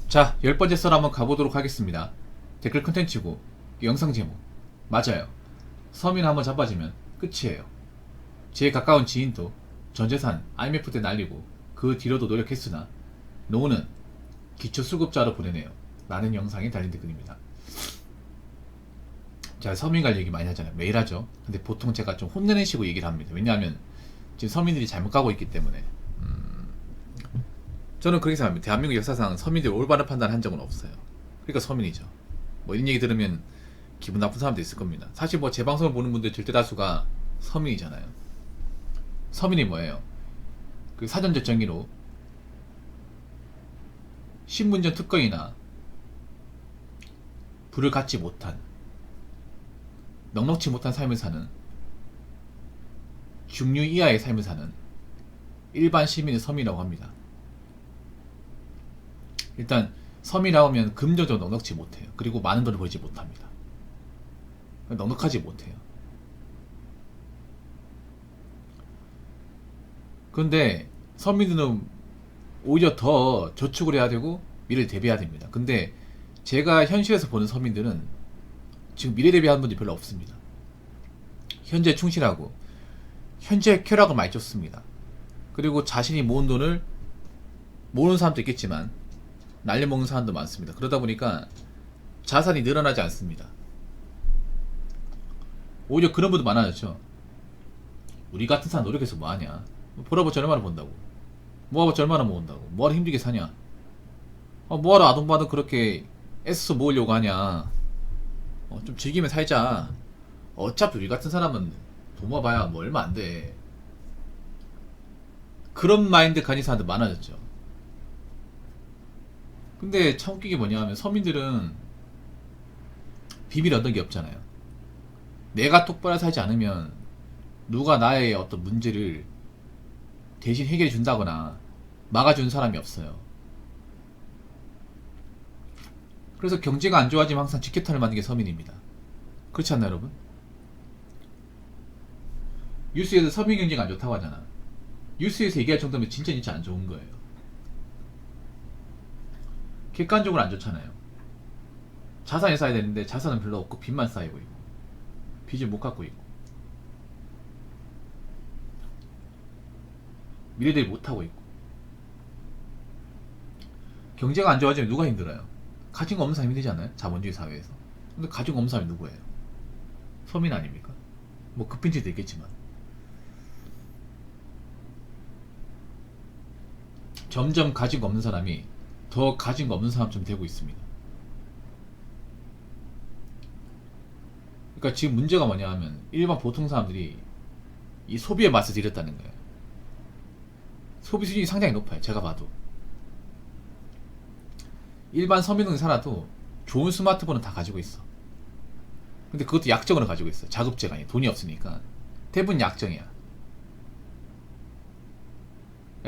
자, 10번째 썰 한번 가보도록 하겠습니다. 댓글 컨텐츠고 영상 제목 맞아요. 서민 한번 자빠지면 끝이에요. 제일 가까운 지인도 전재산 IMF 때 날리고 그 뒤로도 노력했으나 노는 기초수급자로 보내네요 라는 영상이 달린 댓글입니다. 자, 서민 갈 얘기 많이 하잖아요. 매일 하죠. 근데 보통 제가 좀 혼내는 식으로 얘기를 합니다. 왜냐하면 지금 서민들이 잘못 가고 있기 때문에. 저는 그렇게 생각합니다. 대한민국 역사상 서민들이 올바른 판단을 한 적은 없어요. 그러니까 서민이죠. 뭐 이런 얘기 들으면 기분 나쁜 사람도 있을 겁니다. 사실 뭐 제 방송을 보는 분들 절대 다수가 서민이잖아요. 서민이 뭐예요? 그 사전적 정의로 신분전 특권이나 부를 갖지 못한 넉넉지 못한 삶을 사는 중류 이하의 삶을 사는 일반 시민을 서민이라고 합니다. 일단 서민이라고 하면 금전적으로 넉넉지 못해요. 그리고 많은 돈을 벌지 못합니다. 넉넉하지 못해요. 그런데 서민들은 오히려 더 저축을 해야 되고 미래를 대비해야 됩니다. 근데 제가 현실에서 보는 서민들은 지금 미래 대비하는 분들이 별로 없습니다. 현재 충실하고 현재 쾌락을 많이 쫓습니다. 그리고 자신이 모은 돈을 모으는 사람도 있겠지만 날려먹는 사람도 많습니다. 그러다 보니까 자산이 늘어나지 않습니다. 오히려 그런 분도 많아졌죠. 우리 같은 사람 노력해서 뭐하냐, 벌어봤자 얼마나 번다고, 모아봤자 얼마나 모은다고, 뭐하러 힘들게 사냐, 뭐하러 아동바도 그렇게 애써서 모으려고 하냐, 좀 즐기면 살자, 어차피 우리 같은 사람은 돈 모아봐야 뭐 얼마 안돼. 그런 마인드 가진 사람들 많아졌죠. 근데 참 웃기게 뭐냐 하면 서민들은 비밀 얻은 게 없잖아요. 내가 똑바로 살지 않으면 누가 나의 어떤 문제를 대신 해결해 준다거나 막아주는 사람이 없어요. 그래서 경제가 안 좋아지면 항상 직격탄을 맞는 게 서민입니다. 그렇지 않나요, 여러분? 뉴스에서 서민 경제가 안 좋다고 하잖아. 뉴스에서 얘기할 정도면 진짜 안 좋은 거예요. 객관적으로 안 좋잖아요. 자산이 쌓여야 되는데 자산은 별로 없고 빚만 쌓이고 있고 빚을 못 갚고 있고 미래대비 못하고 있고. 경제가 안 좋아지면 누가 힘들어요? 가진 거 없는 사람이 힘들지 않아요? 자본주의 사회에서. 근데 가진 거 없는 사람이 누구예요? 서민 아닙니까? 뭐 급빈지도 있겠지만. 점점 가진 거 없는 사람이 더 가진 거 없는 사람처럼 되고 있습니다. 그러니까 지금 문제가 뭐냐 하면 일반 보통 사람들이 이 소비의 맛을 들였다는 거예요. 소비 수준이 상당히 높아요. 제가 봐도 일반 서민들이 살아도 좋은 스마트폰은 다 가지고 있어. 근데 그것도 약정으로 가지고 있어. 자급제가 아니야. 돈이 없으니까 대부분 약정이야.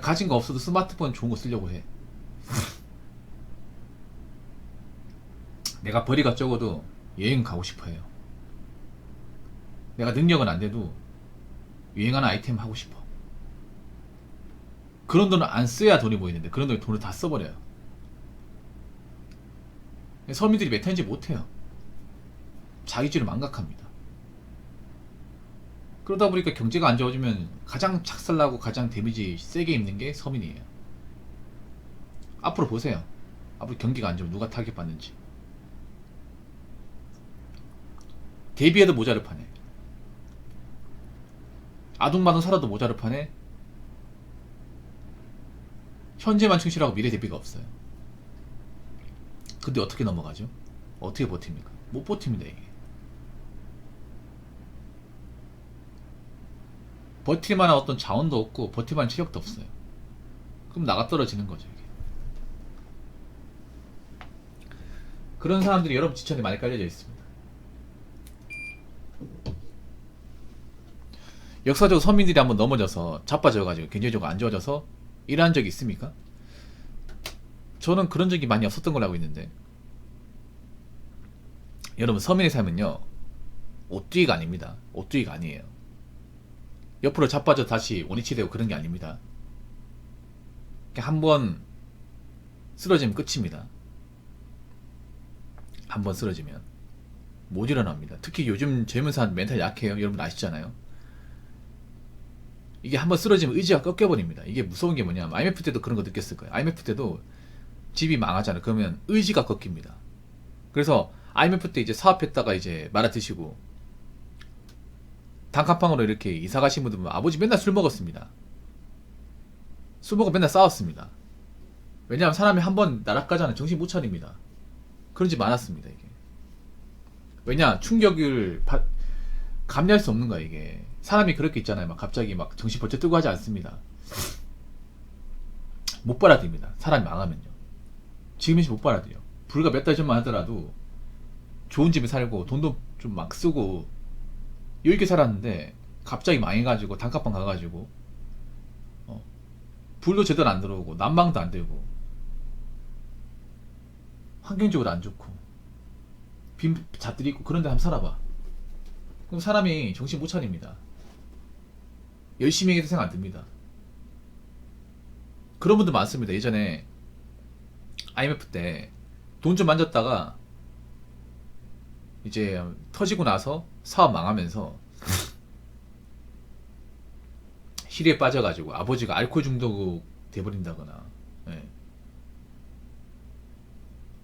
가진 거 없어도 스마트폰 좋은 거 쓰려고 해. 내가 벌이가 적어도 여행 가고 싶어 해요. 내가 능력은 안 돼도 유행하는 아이템 하고 싶어. 그런 돈을 안 써야 돈이 보이는데 그런 돈을 다 써버려요. 서민들이 메타인지 못해요. 자기주를 망각합니다. 그러다 보니까 경제가 안 좋아지면 가장 착살나고 가장 데미지 세게 입는 게 서민이에요. 앞으로 보세요. 앞으로 경기가 안 좋으면 누가 타격받는지. 대비해도 모자를 파네. 아둥바둥 살아도 모자를 파네. 현재만 충실하고 미래 대비가 없어요. 근데 어떻게 넘어가죠? 어떻게 버팁니까? 못 버팁니다. 이게 버틸만한 어떤 자원도 없고 버틸만한 체력도 없어요. 그럼 나가 떨어지는 거죠. 이게. 그런 사람들이 여러분 지천에 많이 깔려져 있습니다. 역사적으로 서민들이 한번 넘어져서 자빠져가지고 경제적으로 안 좋아져서 일한 적이 있습니까? 저는 그런 적이 많이 없었던 걸로 알고 있는데. 여러분, 서민의 삶은요 옷두기가 아닙니다. 옷두기가 아니에요. 옆으로 자빠져 다시 원위치 되고 그런 게 아닙니다. 한번 쓰러지면 끝입니다. 한번 쓰러지면 못 일어납니다. 특히 요즘 젊은 사람 멘탈 약해요. 여러분 아시잖아요. 이게 한번 쓰러지면 의지가 꺾여버립니다. 이게 무서운 게 뭐냐, IMF 때도 그런 거 느꼈을 거예요. IMF 때도 집이 망하잖아요. 그러면 의지가 꺾입니다. 그래서 IMF 때 이제 사업했다가 이제 말아드시고 단칸방으로 이렇게 이사 가신 분들 보면 아버지 맨날 술 먹었습니다. 술 먹고 맨날 싸웠습니다. 왜냐하면 사람이 한번 나락가잖아요. 정신 못 차립니다. 그런 집 많았습니다. 이게 왜냐, 충격을 감내할 수 없는 거야. 이게 사람이 그렇게 있잖아요. 막 갑자기 막 정신 번쩍 뜨고 하지 않습니다. 못 받아들입니다. 사람이 망하면요. 지금 이 못 받아들여. 불과 몇 달 전만 하더라도 좋은 집에 살고 돈도 좀 막 쓰고 여유있게 살았는데 갑자기 망해가지고 단칸방 가가지고 불도 제대로 안 들어오고 난방도 안 되고 환경적으로 안 좋고 빈 잣들이 있고 그런 데 한번 살아봐. 그럼 사람이 정신 못 차립니다. 열심히 해도 생각 안 듭니다. 그런 분들 많습니다. 예전에 IMF 때 돈 좀 만졌다가 이제 터지고 나서 사업 망하면서 시리에 빠져가지고 아버지가 알코올 중독 돼버린다거나, 예.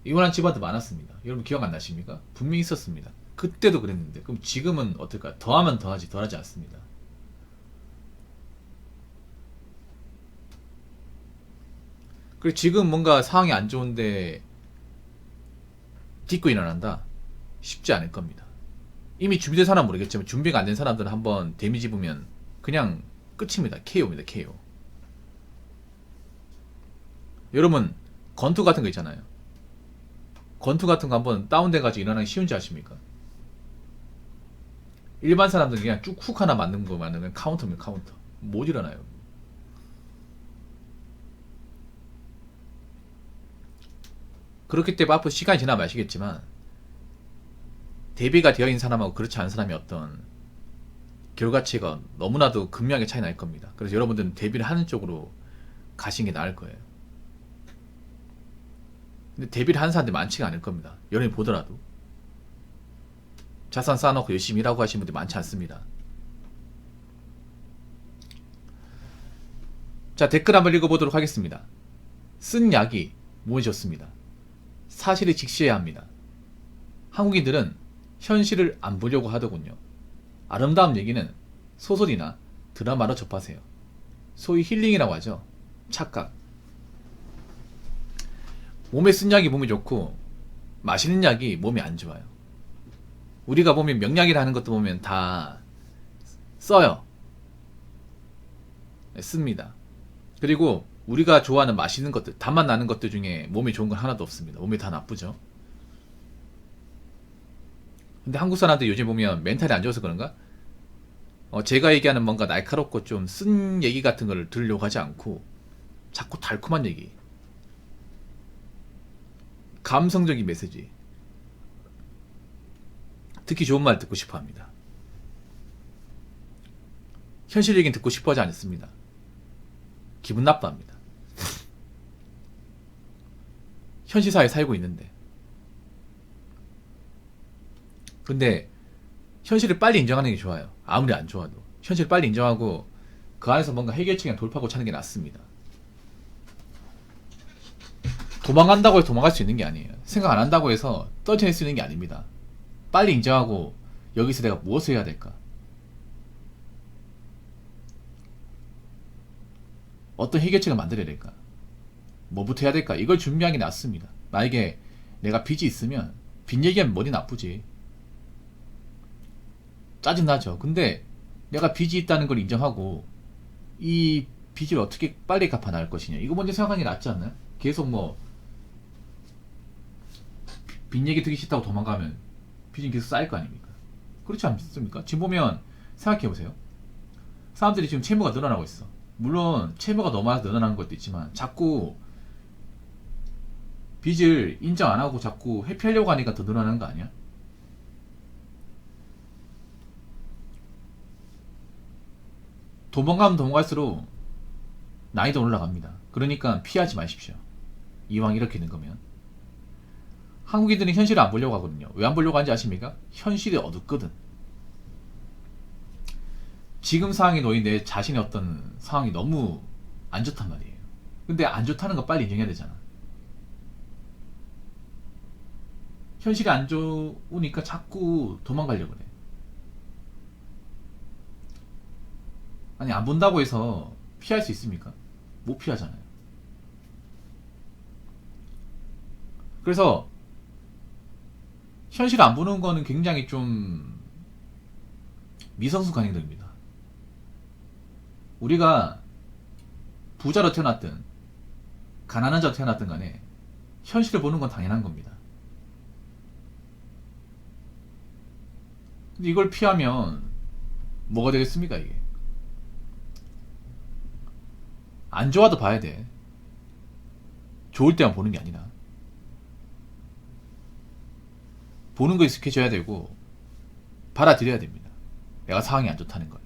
이혼한 집안도 많았습니다. 여러분 기억 안 나십니까? 분명히 있었습니다. 그때도 그랬는데 그럼 지금은 어떨까? 더하면 더하지 덜하지 않습니다. 그리고 지금 뭔가 상황이 안 좋은데 딛고 일어난다? 쉽지 않을 겁니다. 이미 준비된 사람은 모르겠지만 준비가 안 된 사람들은 한번 데미지 보면 그냥 끝입니다. KO입니다. KO. 여러분 권투 같은 거 있잖아요. 권투 같은 거 한번 다운돼가지고 일어나기 쉬운지 아십니까? 일반 사람들은 그냥 쭉 훅 하나 맞는 거만 하면 카운터면 카운터. 못 일어나요. 그렇기 때문에 앞으로 시간이 지나면 아시겠지만 대비가 되어 있는 사람하고 그렇지 않은 사람이 어떤 결과치가 너무나도 극명하게 차이 날 겁니다. 그래서 여러분들은 대비를 하는 쪽으로 가시는 게 나을 거예요. 근데 대비를 하는 사람들이 많지가 않을 겁니다. 여러분이 보더라도 자산 쌓아놓고 열심히 일하고 하시는 분들이 많지 않습니다. 자, 댓글 한번 읽어보도록 하겠습니다. 쓴 약이 몸에 좋습니다. 사실을 직시해야 합니다. 한국인들은 현실을 안 보려고 하더군요. 아름다운 얘기는 소설이나 드라마로 접하세요. 소위 힐링이라고 하죠. 착각. 몸에 쓴 약이 몸에 좋고 마시는 약이 몸에 안 좋아요. 우리가 보면 명약이라는 것도 보면 다 써요. 씁니다. 그리고 우리가 좋아하는 마시는 것들, 단맛 나는 것들 중에 몸에 좋은 건 하나도 없습니다. 몸에 다 나쁘죠. 근데 한국 사람들 요즘 보면 멘탈이 안 좋아서 그런가? 제가 얘기하는 뭔가 날카롭고 좀 쓴 얘기 같은 걸 들으려고 하지 않고 자꾸 달콤한 얘기, 감성적인 메시지, 듣기 좋은 말 듣고 싶어 합니다. 현실 얘기는 듣고 싶어 하지 않습니다. 기분 나빠합니다. 현실사회에 살고 있는데. 근데 현실을 빨리 인정하는 게 좋아요. 아무리 안 좋아도 현실을 빨리 인정하고 그 안에서 뭔가 해결책이나 돌파구 찾는 게 낫습니다. 도망간다고 해서 도망갈 수 있는 게 아니에요. 생각 안 한다고 해서 떨쳐낼 수 있는 게 아닙니다. 빨리 인정하고 여기서 내가 무엇을 해야 될까? 어떤 해결책을 만들어야 될까? 뭐부터 해야 될까? 이걸 준비하는 게 낫습니다. 만약에 내가 빚이 있으면 빚 얘기하면 머리 나쁘지. 짜증나죠. 근데 내가 빚이 있다는 걸 인정하고 이 빚을 어떻게 빨리 갚아 나갈 것이냐, 이거 먼저 생각하는 게 낫지 않나요? 계속 뭐 빚 얘기 듣기 싫다고 도망가면 빚은 계속 쌓일 거 아닙니까? 그렇지 않습니까? 지금 보면 생각해보세요. 사람들이 지금 채무가 늘어나고 있어. 물론 채무가 너무 많아서 늘어나는 것도 있지만 자꾸 빚을 인정 안 하고 자꾸 회피하려고 하니까 더 늘어나는 거 아니야? 도망가면 도망갈수록 난이도 올라갑니다. 그러니까 피하지 마십시오. 이왕 이렇게 된 거면. 한국인들은 현실을 안 보려고 하거든요. 왜 안 보려고 하는지 아십니까? 현실이 어둡거든. 지금 상황에 놓인 내 자신의 어떤 상황이 너무 안 좋단 말이에요. 근데 안 좋다는 거 빨리 인정해야 되잖아. 현실이 안 좋으니까 자꾸 도망가려고 그래. 아니, 안 본다고 해서 피할 수 있습니까? 못 피하잖아요. 그래서 현실 안 보는 거는 굉장히 좀 미성숙한 행동입니다. 우리가 부자로 태어났든 가난한 자로 태어났든 간에 현실을 보는 건 당연한 겁니다. 근데 이걸 피하면 뭐가 되겠습니까, 이게? 안 좋아도 봐야 돼. 좋을 때만 보는 게 아니라. 보는 거 익숙해져야 되고, 받아들여야 됩니다. 내가 상황이 안 좋다는 걸.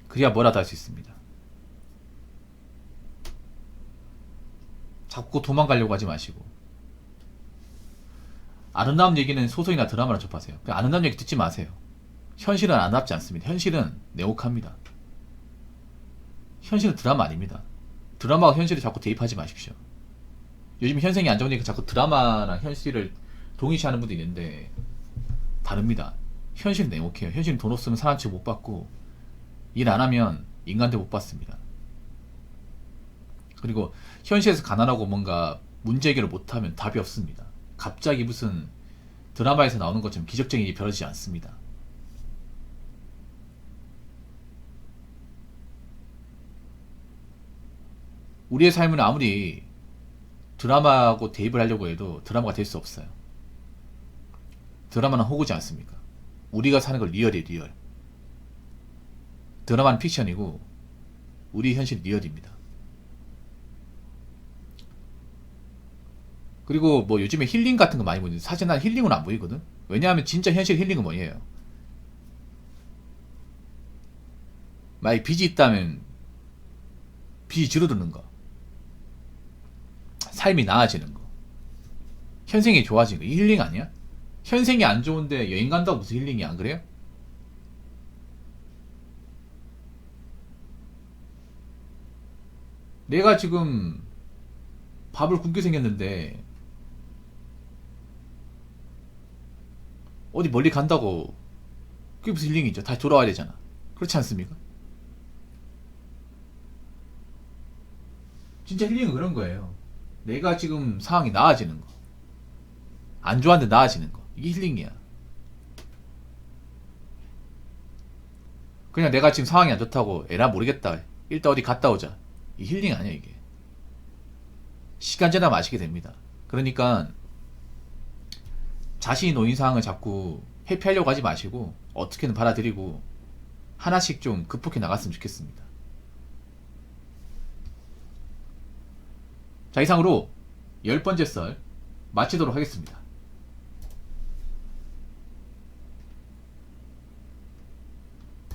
그래야 뭐라도 할 수 있습니다. 자꾸 도망가려고 하지 마시고. 아름다운 얘기는 소설이나 드라마로 접하세요. 아름다운 얘기 듣지 마세요. 현실은 아름답지 않습니다. 현실은 냉혹합니다. 현실은 드라마 아닙니다. 드라마와 현실을 자꾸 대입하지 마십시오. 요즘 현생이 안 좋으니까 자꾸 드라마랑 현실을 동일시하는 분도 있는데 다릅니다. 현실은 냉혹해요. 현실은 돈 없으면 사람 취급 못 받고 일 안 하면 인간대 못 받습니다. 그리고 현실에서 가난하고 뭔가 문제 해결을 못하면 답이 없습니다. 갑자기 무슨 드라마에서 나오는 것처럼 기적적인 일이 벌어지지 않습니다. 우리의 삶은 아무리 드라마하고 대입을 하려고 해도 드라마가 될 수 없어요. 드라마는 호구지 않습니까? 우리가 사는 건 리얼이에요, 리얼. 드라마는 픽션이고 우리 현실은 리얼입니다. 그리고 뭐 요즘에 힐링 같은 거 많이 보는데 사실 난 힐링은 안 보이거든. 왜냐하면 진짜 현실 힐링은 뭐예요? 만약 빚이 있다면 빚이 줄어드는 거, 삶이 나아지는 거, 현생이 좋아지는 거, 이 힐링 아니야? 현생이 안 좋은데 여행 간다고 무슨 힐링이 안 그래요? 내가 지금 밥을 굶게 생겼는데 어디 멀리 간다고 그게 무슨 힐링이죠? 다시 돌아와야 되잖아. 그렇지 않습니까? 진짜 힐링은 그런 거예요. 내가 지금 상황이 나아지는 거, 안 좋았는데 나아지는 거, 이게 힐링이야. 그냥 내가 지금 상황이 안 좋다고 에라 모르겠다, 일단 어디 갔다 오자, 이 힐링 아니야. 이게 시간 지나면 아시게 됩니다. 그러니까 자신이 놓인 상황을 자꾸 회피하려고 하지 마시고 어떻게든 받아들이고 하나씩 좀 극복해 나갔으면 좋겠습니다. 자, 이상으로 10번째 썰 마치도록 하겠습니다.